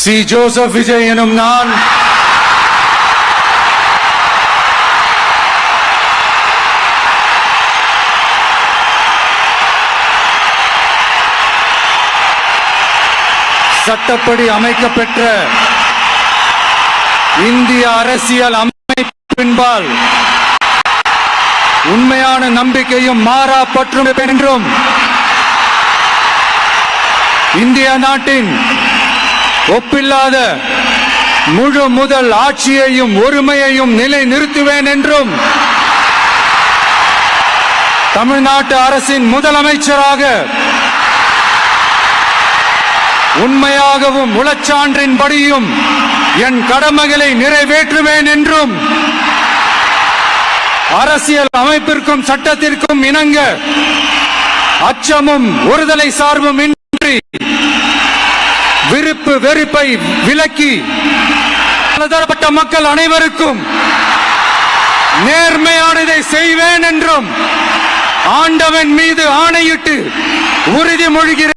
C. Joseph Vijay எனும் நான் சட்டப்படி அமைக்கப்பெற்ற இந்திய அரசியல் அமைப்பின்பால் உண்மையான நம்பிக்கையும் மாறா பற்றும் என்றும் இந்திய நாட்டின் ஒப்பில்லாத முழு முதல் ஆட்சியையும் ஒருமையையும் நிலை நிறுத்துவேன் என்றும் தமிழ்நாட்டு அரசின் முதலமைச்சராக உண்மையாகவும் உளச்சான்றின்படியும் என் கடமைகளை நிறைவேற்றுவேன் என்றும் அரசியல் அமைப்பிற்கும் சட்டத்திற்கும் இணங்க அச்சமும் ஒருதலை சார்பும் இன்றி விருப்பு வெறுப்பை விலக்கி பலதரப்பட்ட மக்கள் அனைவருக்கும் நேர்மையானதை செய்வேன் என்றும் ஆண்டவன் மீது ஆணையிட்டு உறுதிமொழிகிறேன்.